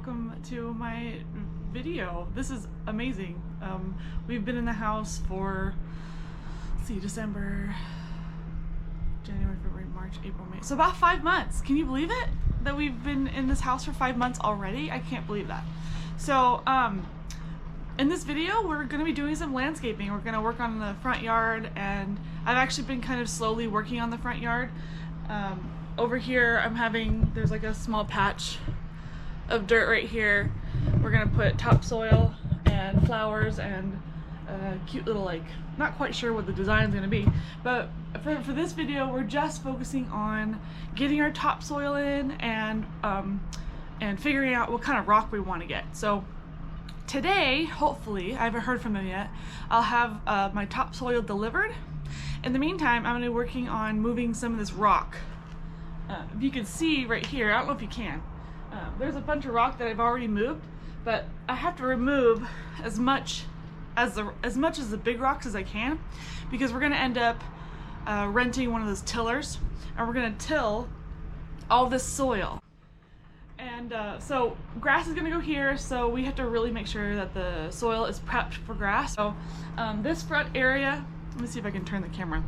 welcome to my video. This is amazing. We've been in the house for, let's see, December, January, February, March, April, May. So about 5 months. Can you believe it? That we've been in this house for 5 months already? I can't believe that. So in this video, we're going to be doing some landscaping. We're going to work on the front yard, and I've actually been kind of slowly working on the front yard. Over here, there's like a small patch of dirt right here. We're gonna put topsoil and flowers and a cute little, like, not quite sure what the design's gonna be, but for this video, we're just focusing on getting our topsoil in and figuring out what kind of rock we want to get. So today, hopefully, I haven't heard from them yet, I'll have my topsoil delivered. In the meantime, I'm gonna be working on moving some of this rock. If you can see right here, I don't know if you can, there's a bunch of rock that I've already moved, but I have to remove as much as the big rocks as I can, because we're gonna end up renting one of those tillers, and we're gonna till all this soil. And so grass is gonna go here, so we have to really make sure that the soil is prepped for grass. So this front area, let me see if I can turn the camera.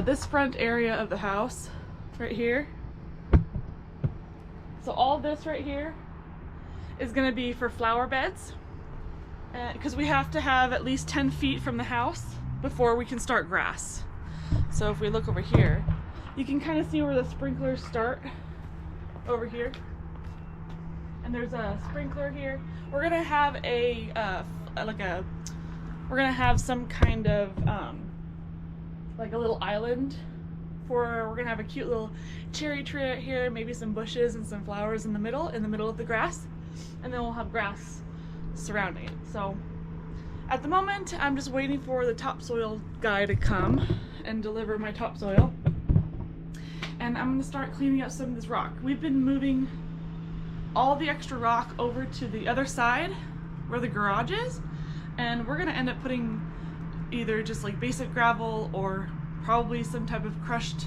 This front area of the house right here, so all this right here is going to be for flower beds, because we have to have at least 10 feet from the house before we can start grass. So if we look over here, you can kind of see where the sprinklers start over here, and there's a sprinkler here. We're gonna have we're gonna have some kind of like a little island. We're gonna have a cute little cherry tree right here, maybe some bushes and some flowers in the middle of the grass, and then we'll have grass surrounding it. So at the moment, I'm just waiting for the topsoil guy to come and deliver my topsoil, and I'm gonna start cleaning up some of this rock. We've been moving all the extra rock over to the other side where the garage is, and we're gonna end up putting either just like basic gravel or probably some type of crushed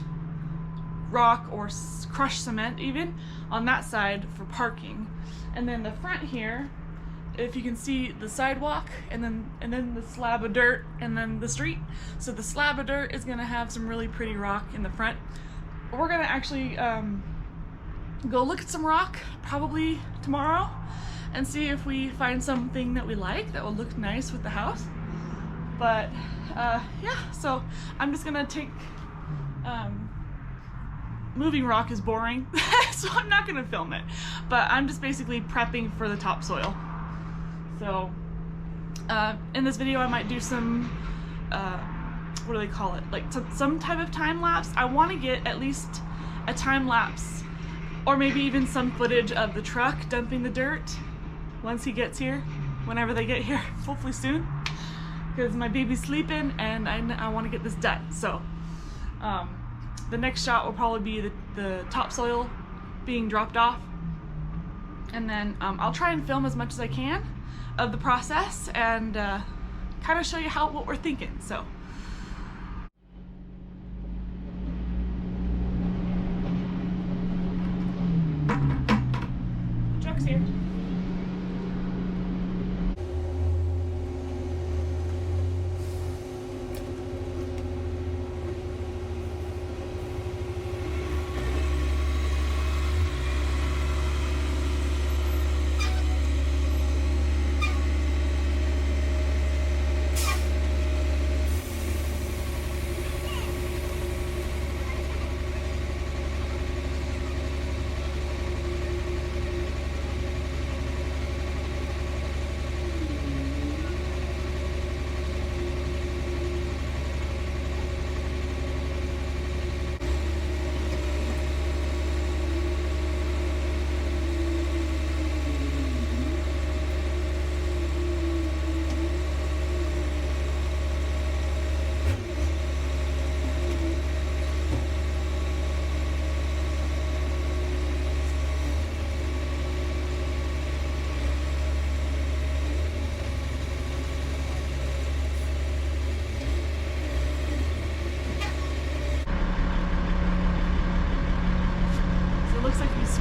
rock or crushed cement even on that side for parking. And then the front here, if you can see the sidewalk and then the slab of dirt and then the street. So the slab of dirt is gonna have some really pretty rock in the front. We're gonna actually go look at some rock probably tomorrow and see if we find something that we like that will look nice with the house. But yeah, so I'm just gonna take, moving rock is boring, so I'm not gonna film it, but I'm just basically prepping for the topsoil. So in this video I might do some, what do they call it, like some type of time lapse. I want to get at least a time lapse, or maybe even some footage of the truck dumping the dirt once he gets here, whenever they get here, hopefully soon, because my baby's sleeping and I want to get this done. So the next shot will probably be the topsoil being dropped off, and then I'll try and film as much as I can of the process and kind of show you what we're thinking. So the truck's here.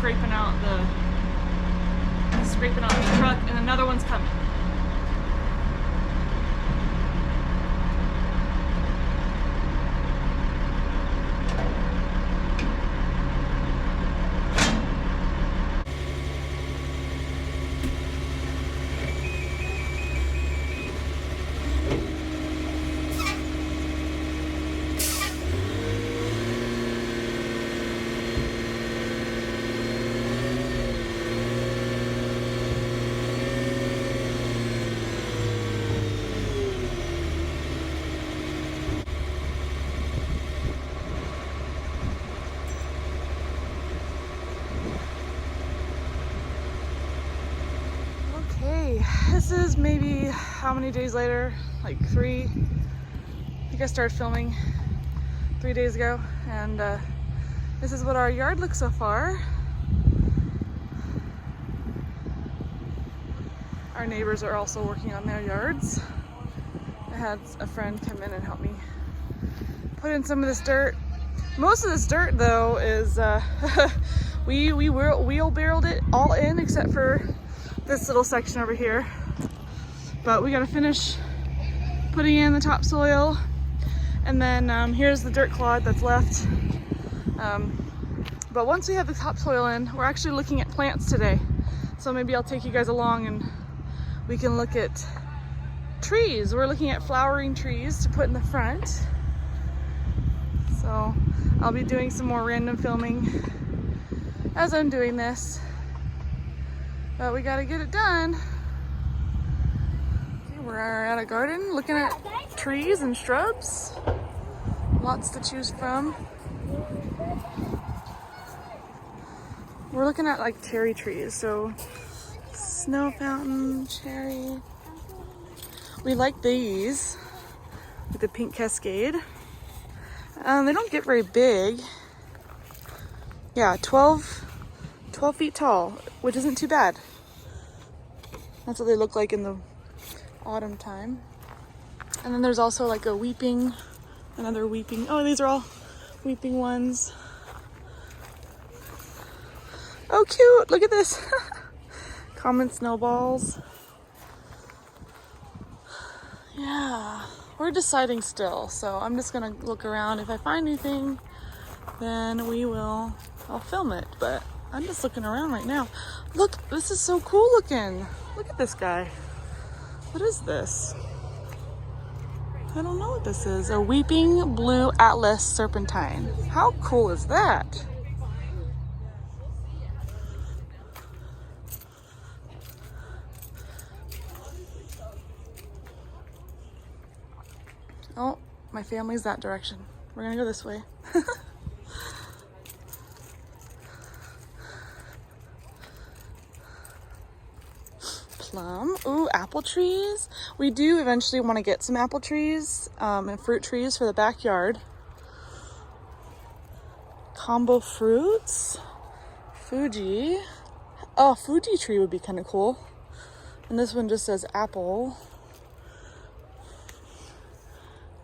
scraping out scraping on the truck, and another one's coming. This is maybe how many days later? Like 3. I think I started filming 3 days ago, and this is what our yard looks so far. Our neighbors are also working on their yards. I had a friend come in and help me put in some of this dirt. Most of this dirt though is we wheelbarrowed it all in except for this little section over here. But we gotta finish putting in the topsoil, and then here's the dirt clod that's left. But once we have the topsoil in, we're actually looking at plants today. So maybe I'll take you guys along and we can look at trees. We're looking at flowering trees to put in the front. So I'll be doing some more random filming as I'm doing this. But we gotta get it done. Okay, we're at a garden looking at trees and shrubs. Lots to choose from. We're looking at like cherry trees, so snow fountain, cherry. We like these with the pink cascade. They don't get very big. Yeah, 12 feet tall, which isn't too bad. That's what they look like in the autumn time. And then there's also like a weeping, another weeping. Oh, these are all weeping ones. Oh, cute, look at this. Common snowballs. Yeah, we're deciding still, so I'm just gonna look around. If I find anything, then I'll film it, but I'm just looking around right now. Look, this is so cool looking. Look at this guy. What is this? I don't know what this is. A weeping blue atlas serpentine. How cool is that? Oh, my family's that direction. We're gonna go this way. Plum. Ooh, apple trees. We do eventually want to get some apple trees and fruit trees for the backyard. Combo fruits. Fuji. Oh, Fuji tree would be kind of cool. And this one just says apple.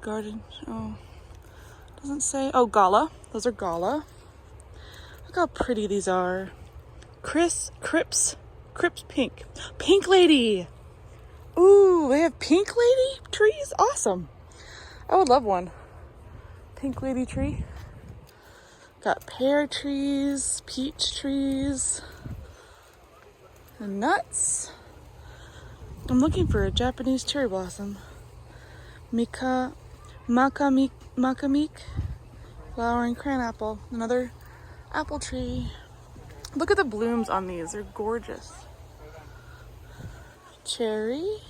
Garden. Oh, doesn't say. Oh, Gala. Those are Gala. Look how pretty these are. Crips pink. Pink lady. Ooh, they have pink lady trees? Awesome. I would love one. Pink lady tree. Got pear trees, peach trees, and nuts. I'm looking for a Japanese cherry blossom. Makamik, flowering cranapple. Another apple tree. Look at the blooms on these. They're gorgeous. Cherry.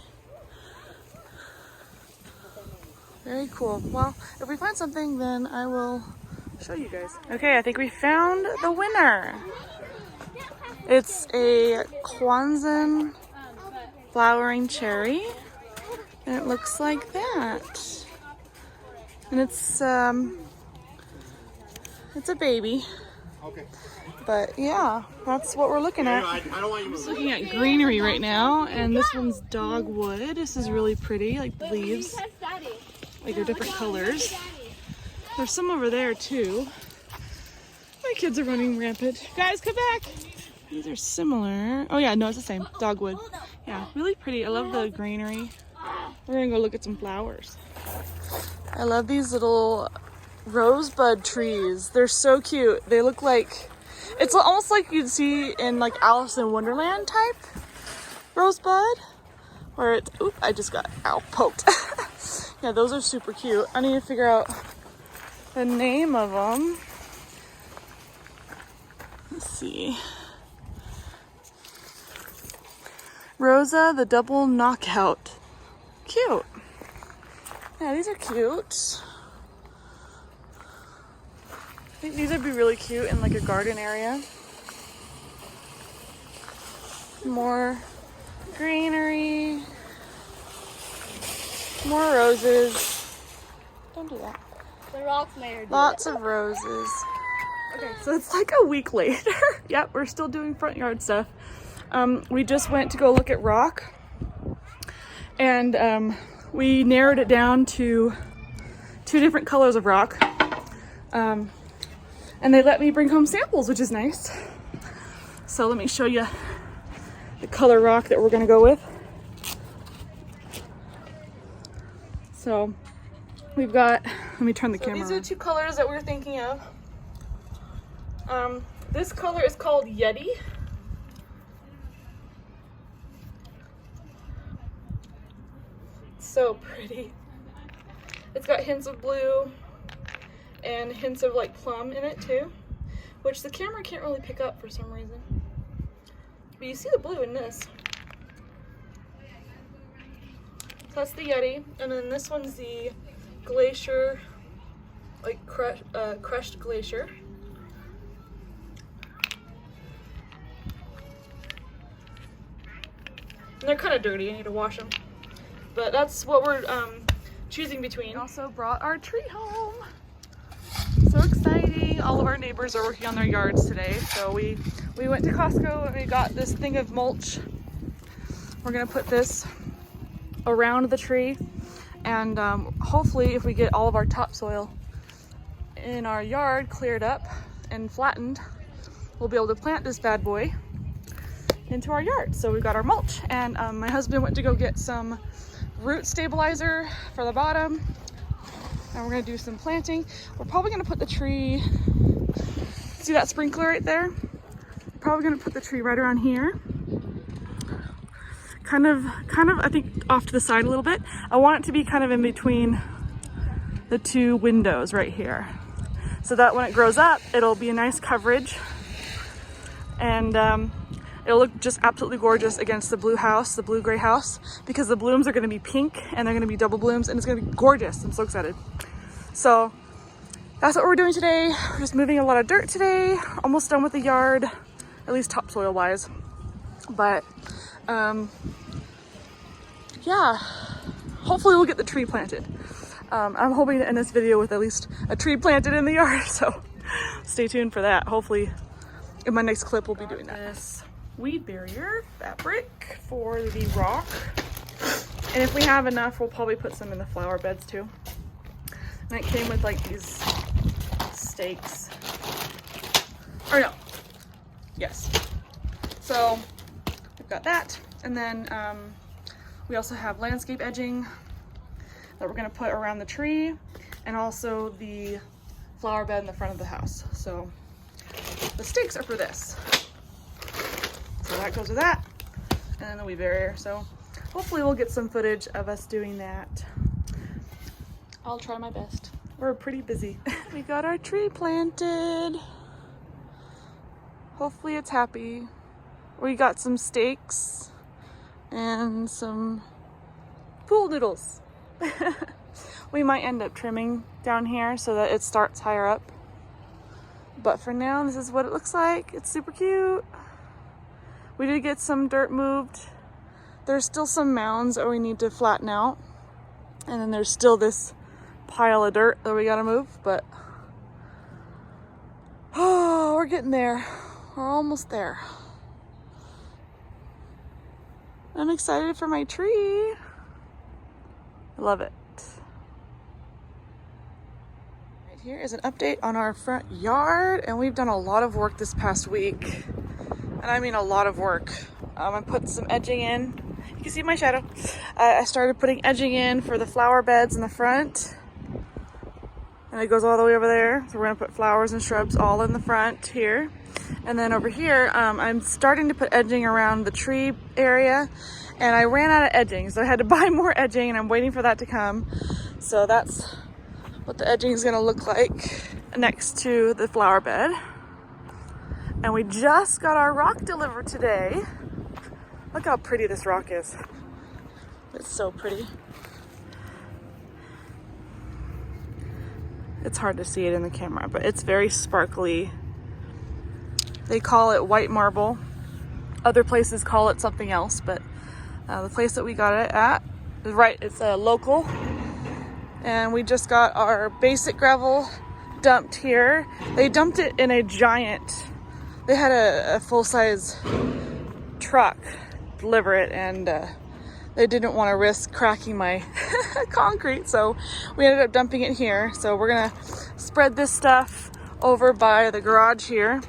Very cool. Well, if we find something, then I will show you guys. Okay, I think we found the winner. It's a Kwanzan flowering cherry, and it looks like that. And it's a baby. Okay. But yeah, that's what we're looking at. I'm just looking at greenery right now, and this one's dogwood. This is really pretty, like the leaves. Like they're different colors. There's some over there too. My kids are running rampant. Guys, come back. These are similar. Oh yeah, no, it's the same. Dogwood. Yeah, really pretty. I love the greenery. We're gonna go look at some flowers. I love these little rosebud trees. They're so cute. They look like, it's almost like you'd see in like Alice in Wonderland type rosebud. Where it's, oop, I just got, ow, poked. Yeah, those are super cute. I need to figure out the name of them. Let's see. Rosa the double knockout. Cute. Yeah, these are cute. I think these would be really cute in like a garden area. More greenery. More roses. Don't do that. The rocks made her do Lots of roses. Okay, so it's like a week later. Yep, we're still doing front yard stuff. We just went to go look at rock, and we narrowed it down to 2 different colors of rock. And they let me bring home samples, which is nice. So let me show you the color rock that we're gonna go with. So we've got, let me turn the camera on. These are 2 colors that we're thinking of. This color is called Yeti. So pretty. It's got hints of blue and hints of like plum in it too, which the camera can't really pick up for some reason. But you see the blue in this. So that's the Yeti, and then this one's the glacier, like crushed glacier. And they're kind of dirty, I need to wash them. But that's what we're choosing between. We also brought our tree home. So exciting. All of our neighbors are working on their yards today. So we went to Costco and we got this thing of mulch. We're gonna put this around the tree, and hopefully if we get all of our topsoil in our yard cleared up and flattened, we'll be able to plant this bad boy into our yard. So we've got our mulch, and my husband went to go get some root stabilizer for the bottom, and we're gonna do some planting. We're probably gonna put the tree, see that sprinkler right there? Probably gonna put the tree right around here. Kind of, I think off to the side a little bit. I want it to be kind of in between the 2 windows right here, so that when it grows up, it'll be a nice coverage, and it'll look just absolutely gorgeous against the blue house, the blue-gray house, because the blooms are gonna be pink and they're gonna be double blooms, and it's gonna be gorgeous. I'm so excited. So that's what we're doing today. We're just moving a lot of dirt today. Almost done with the yard, at least topsoil wise. But yeah, hopefully we'll get the tree planted. I'm hoping to end this video with at least a tree planted in the yard, so stay tuned for that. Hopefully in my next clip we'll be doing that. This weed barrier fabric for the rock, and if we have enough we'll probably put some in the flower beds too. And it came with like these stakes, or no, yes. So we've got that, and then we also have landscape edging that we're gonna put around the tree, and also the flower bed in the front of the house. So the stakes are for this. So that goes with that, and then the weed barrier. So hopefully we'll get some footage of us doing that. I'll try my best. We're pretty busy. We got our tree planted. Hopefully it's happy. We got some stakes and some pool noodles. We might end up trimming down here so that it starts higher up. But for now, this is what it looks like. It's super cute. We did get some dirt moved. There's still some mounds that we need to flatten out. And then there's still this pile of dirt that we gotta move, but oh, we're getting there. We're almost there. I'm excited for my tree. I love it. Here is an update on our front yard, and we've done a lot of work this past week. And I mean a lot of work. I put some edging in. You can see my shadow. I started putting edging in for the flower beds in the front. And it goes all the way over there. So we're gonna put flowers and shrubs all in the front here. And then over here, I'm starting to put edging around the tree area. And I ran out of edging, so I had to buy more edging, and I'm waiting for that to come. So that's what the edging is gonna look like next to the flower bed. And we just got our rock delivered today. Look how pretty this rock is. It's so pretty. It's hard to see it in the camera, but it's very sparkly. They call it white marble. Other places call it something else, but the place that we got it at is right, it's a local. And we just got our basic gravel dumped here. They dumped it in a giant, they had a full-size truck deliver it, and they didn't want to risk cracking my concrete, so we ended up dumping it here. So we're gonna spread this stuff over by the garage here,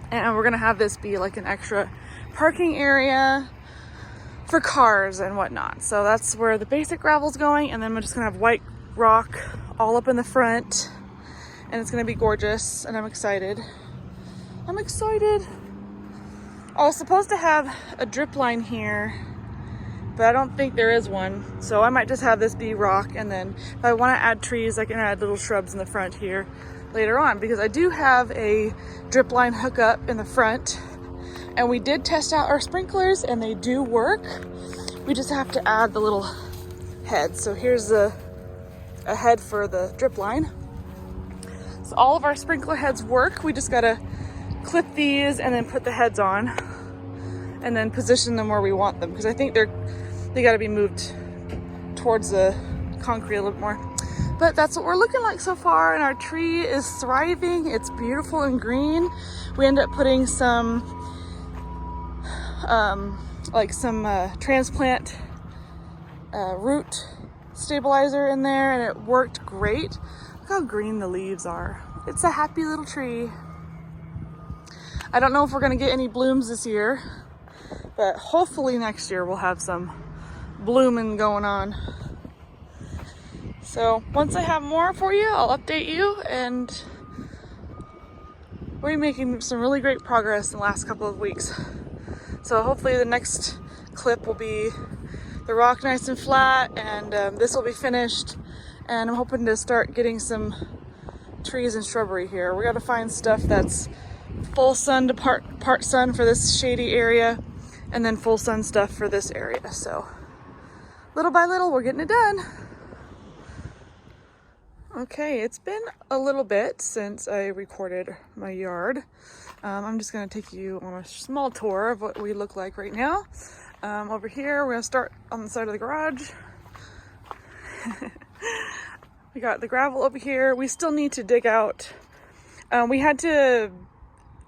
and we're gonna have this be like an extra parking area for cars and whatnot. So that's where the basic gravel's going, and then we're just gonna have white rock all up in the front, and it's gonna be gorgeous, and I'm excited. I'm excited. I was supposed to have a drip line here, but I don't think there is one. So I might just have this be rock, and then if I want to add trees, I can add little shrubs in the front here later on, because I do have a drip line hookup in the front, and we did test out our sprinklers and they do work. We just have to add the little head. So here's a head for the drip line. So all of our sprinkler heads work. We just gotta clip these and then put the heads on and then position them where we want them, because I think they got to be moved towards the concrete a little bit more. But that's what we're looking like so far, and our tree is thriving. It's beautiful and green. We end up putting some transplant root stabilizer in there, and it worked great. Look how green the leaves are. It's a happy little tree. I don't know if we're gonna get any blooms this year, but hopefully next year we'll have some blooming going on. So once I have more for you, I'll update you, and we're making some really great progress in the last couple of weeks. So hopefully the next clip will be the rock nice and flat, and this will be finished, and I'm hoping to start getting some trees and shrubbery here. We got to find stuff that's full sun to part sun for this shady area, and then full sun stuff for this area. So little by little we're getting it done. Okay, it's been a little bit since I recorded my yard. I'm just going to take you on a small tour of what we look like right now. Over here, we're going to start on the side of the garage. We got the gravel over here. We still need to dig out. We had to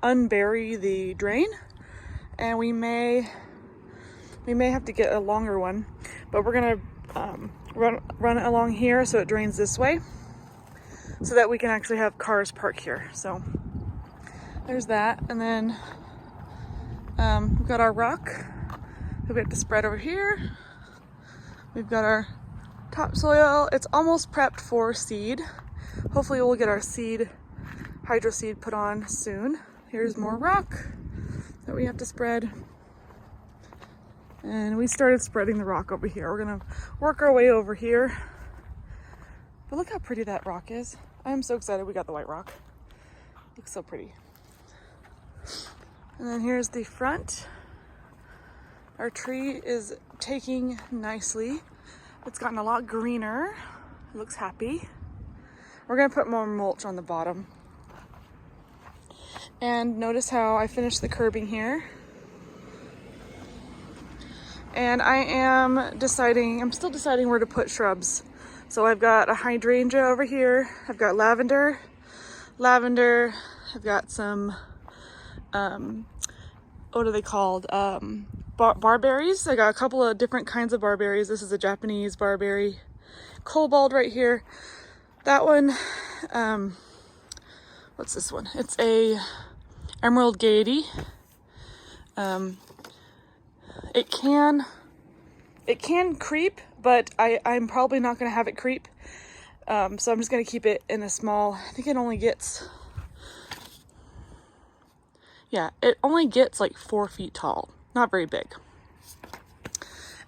unbury the drain, and we may have to get a longer one, but we're going to run it along here so it drains this way, so that we can actually have cars park here. So there's that. And then we've got our rock that we have to spread over here. We've got our topsoil. It's almost prepped for seed. Hopefully we'll get our hydro seed put on soon. Here's more rock that we have to spread. And we started spreading the rock over here. We're gonna work our way over here. But look how pretty that rock is. I'm so excited we got the white rock. Looks so pretty. And then here's the front. Our tree is taking nicely. It's gotten a lot greener. It looks happy. We're gonna put more mulch on the bottom. And notice how I finished the curbing here. And I'm still deciding where to put shrubs. So I've got a hydrangea over here. I've got lavender. I've got some, what are they called? Barberries. I got a couple of different kinds of barberries. This is a Japanese barberry. Cobalt right here. That one, what's this one? It's a Emerald Gaiety. It can creep, but I'm probably not going to have it creep. So I'm just going to keep it in a small, I think it only gets, yeah, it only gets like 4 feet tall. Not very big.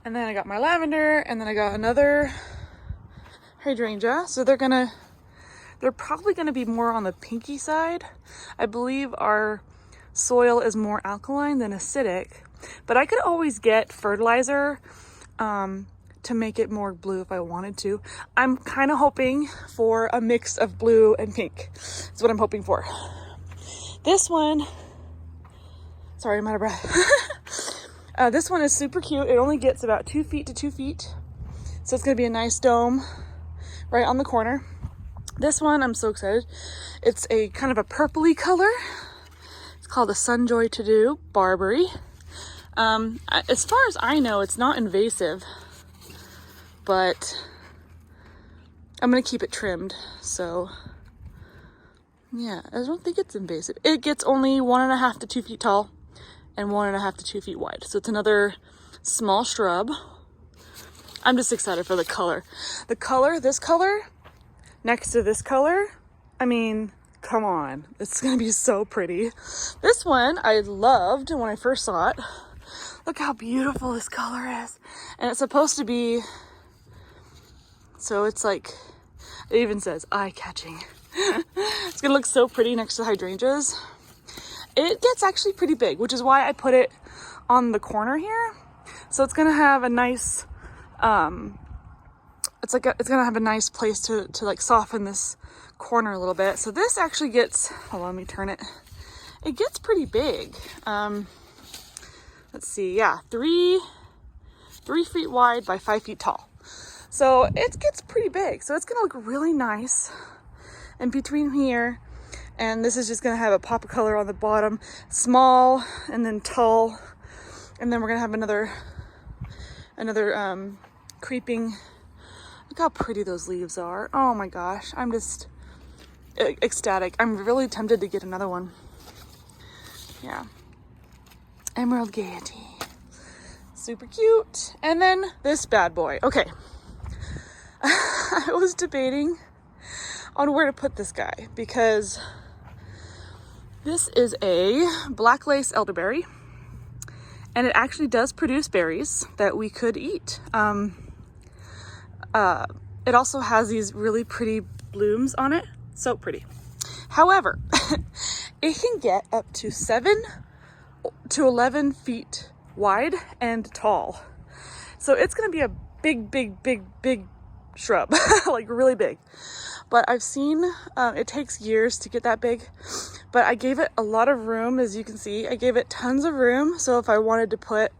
And then I got my lavender, and then I got another hydrangea. So they're probably gonna be more on the pinky side. I believe our soil is more alkaline than acidic, but I could always get fertilizer to make it more blue if I wanted to. I'm kind of hoping for a mix of blue and pink. That's what I'm hoping for. This one, sorry, I'm out of breath. This one is super cute. It only gets about 2 feet to 2 feet. So it's gonna be a nice dome right on the corner. This one, I'm so excited. It's a kind of a purpley color. It's called the Sunjoy To Do Barberry. As far as I know, it's not invasive, but I'm gonna keep it trimmed. So yeah, I don't think it's invasive. It gets only 1.5 to 2 feet tall and 1.5 to 2 feet wide. So it's another small shrub. I'm just excited for the color. The color, this color, next to this color, I mean, come on. It's gonna be so pretty. This one I loved when I first saw it. Look how beautiful this color is. And it's supposed to be, so it's like, it even says eye-catching. It's gonna look so pretty next to hydrangeas. It gets actually pretty big, which is why I put it on the corner here. So it's gonna have a nice, it's gonna have a nice place to like soften this corner a little bit. So this actually gets, hold on, let me turn it. It gets pretty big. Let's see, yeah, 3 feet wide by 5 feet tall. So it gets pretty big. So it's gonna look really nice. And between here and this is just gonna have a pop of color on the bottom, small and then tall. And then we're gonna have another creeping. Look how pretty those leaves are. Oh my gosh, I'm just ecstatic. I'm really tempted to get another one. Yeah. Emerald Gaiety. Super cute. And then this bad boy. Okay. I was debating on where to put this guy because this is a black lace elderberry, and it actually does produce berries that we could eat. It also has these really pretty blooms on it. So pretty. However, it can get up to 7 to 11 feet wide and tall. So it's gonna be a big shrub, like really big. But I've seen, it takes years to get that big, but I gave it a lot of room. As you can see, I gave it tons of room. So if I wanted to put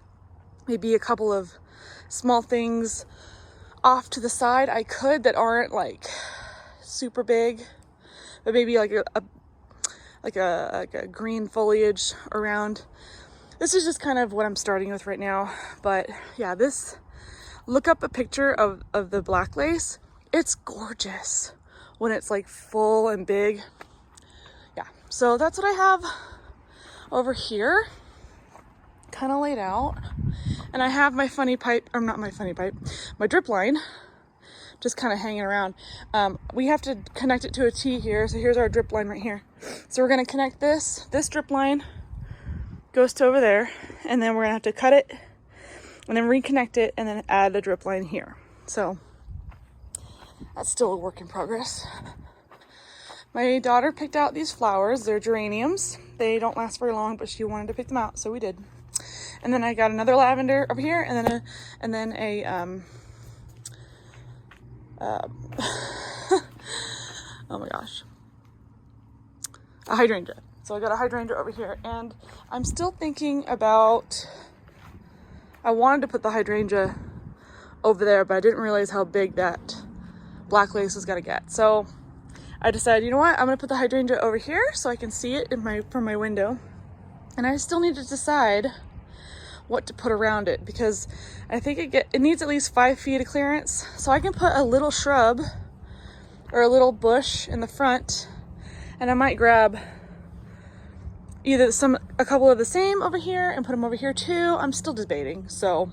maybe a couple of small things off to the side, I could, that aren't like super big, but maybe like a green foliage around. This is just kind of what I'm starting with right now. But yeah, look up a picture of the black lace. It's gorgeous when it's like full and big. Yeah, so that's what I have over here, kind of laid out. And I have my funny pipe, or not my funny pipe, my drip line, just kind of hanging around. We have to connect it to a T here, so here's our drip line right here. So we're gonna connect this drip line goes to over there, and then we're gonna have to cut it and then reconnect it and then add a drip line here. So that's still a work in progress. My daughter picked out these flowers. They're geraniums. They don't last very long, but she wanted to pick them out, so we did. And then I got another lavender over here, and then a oh my gosh, a hydrangea. So I got a hydrangea over here, and I'm still thinking about, I wanted to put the hydrangea over there, but I didn't realize how big that black lace was gonna get. So I decided, you know what, I'm gonna put the hydrangea over here so I can see it from my window. And I still need to decide what to put around it, because I think it needs at least 5 feet of clearance. So I can put a little shrub or a little bush in the front, and I might grab either a couple of the same over here and put them over here too. I'm still debating. So,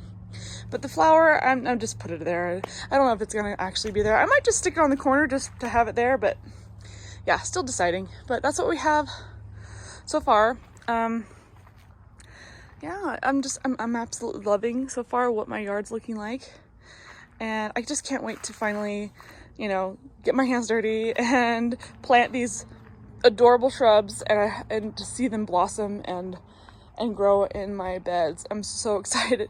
but the flower, I'm just put it there. I don't know if it's gonna actually be there. I might just stick it on the corner just to have it there, but yeah, still deciding. But that's what we have so far. Yeah, I'm absolutely loving so far what my yard's looking like. And I just can't wait to finally, you know, get my hands dirty and plant these adorable shrubs and to see them blossom and grow in my beds. I'm so excited.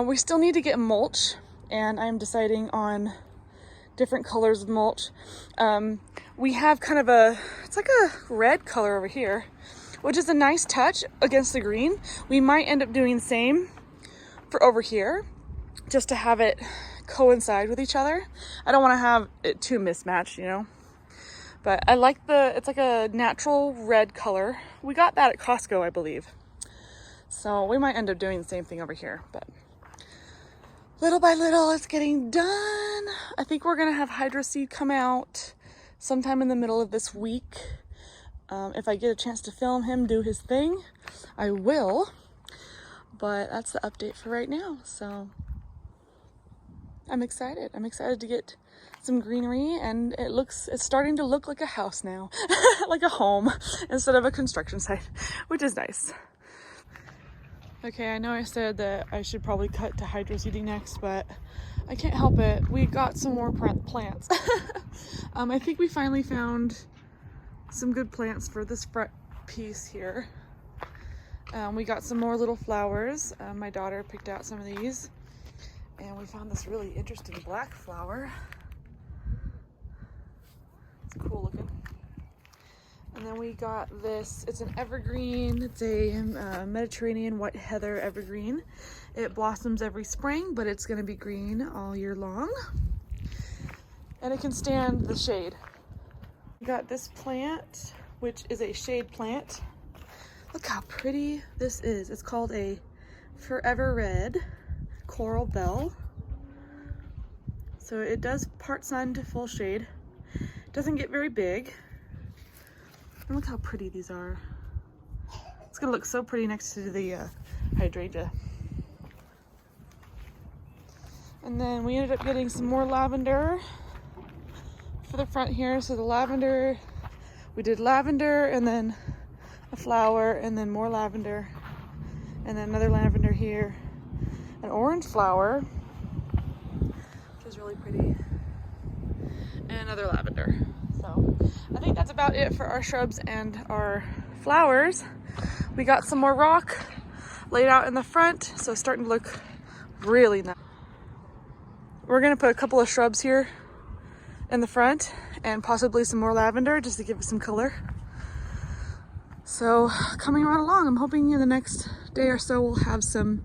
We still need to get mulch, and I'm deciding on different colors of mulch. We have kind of it's like a red color over here, which is a nice touch against the green. We might end up doing the same for over here, just to have it coincide with each other. I don't want to have it too mismatched, you know. But I like it's like a natural red color. We got that at Costco, I believe. So we might end up doing the same thing over here, but little by little, it's getting done. I think we're gonna have hydro seed come out sometime in the middle of this week. If I get a chance to film him do his thing, I will. But that's the update for right now. So I'm excited. I'm excited to get some greenery, and it's starting to look like a house now, like a home instead of a construction site, which is nice. Okay, I know I said that I should probably cut to hydro seeding next, but I can't help it. We got some more plants. I think we finally found some good plants for this front piece here. We got some more little flowers. My daughter picked out some of these, and we found this really interesting black flower. It's cool looking. And then we got this, it's an evergreen. It's a Mediterranean white heather evergreen. It blossoms every spring, but it's gonna be green all year long. And it can stand the shade. We got this plant, which is a shade plant. Look how pretty this is. It's called a Forever Red Coral Bell. So it does part sun to full shade. It doesn't get very big. And look how pretty these are. It's gonna look so pretty next to the hydrangea. And then we ended up getting some more lavender for the front here. So the lavender, we did lavender and then a flower and then more lavender and then another lavender here, an orange flower, which is really pretty, and another lavender. So I think that's about it for our shrubs and our flowers. We got some more rock laid out in the front, so it's starting to look really nice. We're gonna put a couple of shrubs here in the front and possibly some more lavender just to give it some color. So coming right along, I'm hoping in the next day or so we'll have some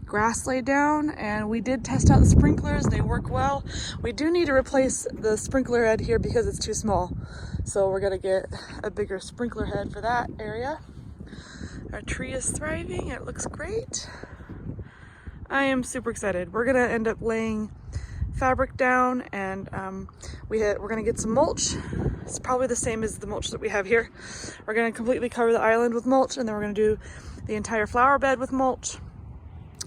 grass laid down, and we did test out the sprinklers. They work well. We do need to replace the sprinkler head here because it's too small. So we're gonna get a bigger sprinkler head for that area. Our tree is thriving, it looks great. I am super excited. We're gonna end up laying fabric down, and we're gonna get some mulch. It's probably the same as the mulch that we have here. We're gonna completely cover the island with mulch, and then we're gonna do the entire flower bed with mulch.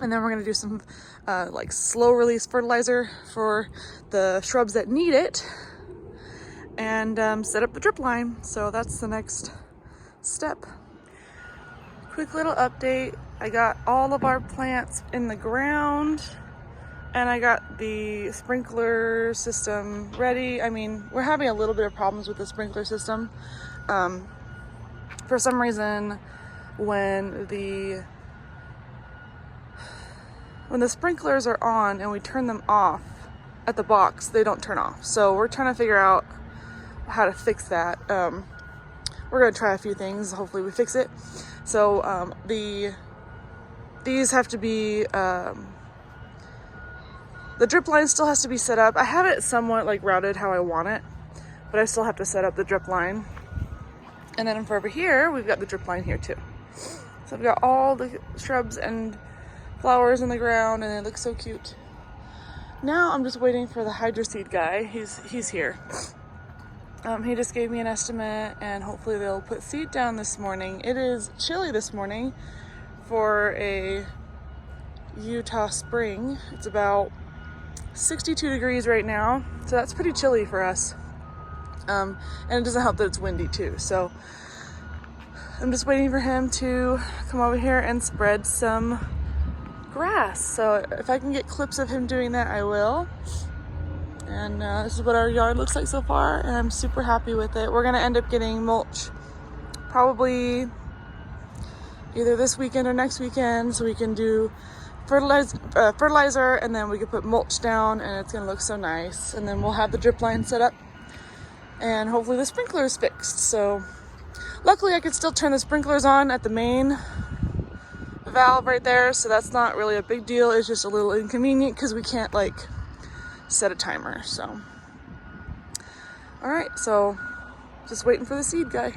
And then we're gonna do some like slow release fertilizer for the shrubs that need it, and set up the drip line. So that's the next step. Quick little update. I got all of our plants in the ground, and I got the sprinkler system ready. I mean, we're having a little bit of problems with the sprinkler system. For some reason, when the sprinklers are on and we turn them off at the box, they don't turn off. So we're trying to figure out how to fix that. We're gonna try a few things. Hopefully we fix it. So these have to be, the drip line still has to be set up. I have it somewhat like routed how I want it, but I still have to set up the drip line. And then for over here, we've got the drip line here too. So I've got all the shrubs and flowers in the ground, and it looks so cute. Now I'm just waiting for the hydro seed guy. He's here. He just gave me an estimate, and hopefully they'll put seed down this morning. It is chilly this morning for a Utah spring. It's about 62 degrees right now, so that's pretty chilly for us. And it doesn't help that it's windy too. So I'm just waiting for him to come over here and spread some grass. So if I can get clips of him doing that, I will. And this is what our yard looks like so far, and I'm super happy with it. We're gonna end up getting mulch probably either this weekend or next weekend, so we can do fertilizer, and then we can put mulch down, and it's gonna look so nice. And then we'll have the drip line set up, and hopefully the sprinkler is fixed. So luckily I could still turn the sprinklers on at the main valve right there, so that's not really a big deal. It's just a little inconvenient because we can't like set a timer. So all right, so just waiting for the seed guy.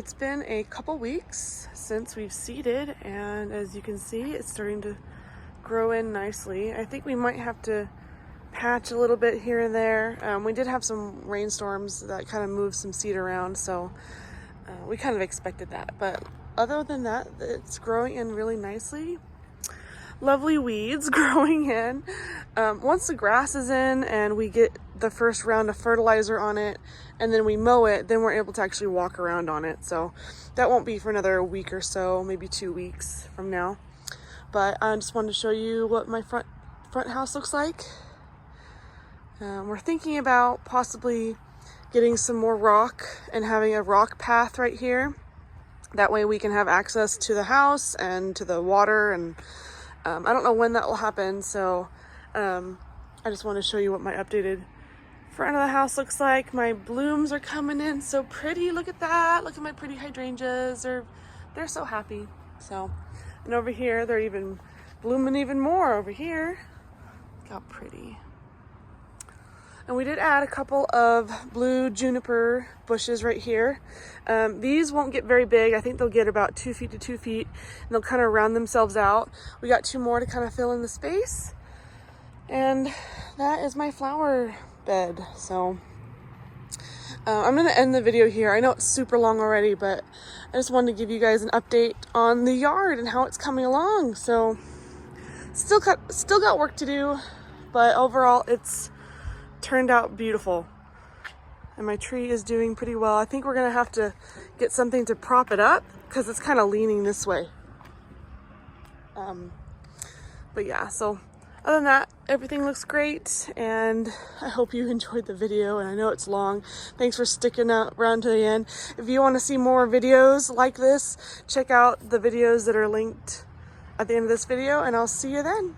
it's been a couple weeks since we've seeded, and as you can see, it's starting to grow in nicely. I think we might have to patch a little bit here and there. We did have some rainstorms that kind of moved some seed around, so we kind of expected that. But other than that, it's growing in really nicely. Lovely weeds growing in. Once the grass is in and we get the first round of fertilizer on it and then we mow it, then we're able to actually walk around on it. So that won't be for another week or so, maybe 2 weeks from now. But I just wanted to show you what my front house looks like. We're thinking about possibly getting some more rock and having a rock path right here. That way we can have access to the house and to the water, and I don't know when that will happen, so I just want to show you what my updated front of the house looks like. My blooms are coming in so pretty. Look at that. Look at my pretty hydrangeas. They're so happy. So, and over here, they're even blooming even more over here. Look how pretty. And we did add a couple of blue juniper bushes right here. These won't get very big. I think they'll get about 2 feet to 2 feet, and they'll kind of round themselves out. We got 2 more to kind of fill in the space. And that is my flower bed. So I'm gonna end the video here. I know it's super long already, but I just wanted to give you guys an update on the yard and how it's coming along. So still got work to do, but overall it's turned out beautiful, and my tree is doing pretty well. I think we're gonna have to get something to prop it up because it's kind of leaning this way. But yeah, so other than that, everything looks great, and I hope you enjoyed the video, and I know it's long. Thanks for sticking around to the end. If you want to see more videos like this, check out the videos that are linked at the end of this video, and I'll see you then.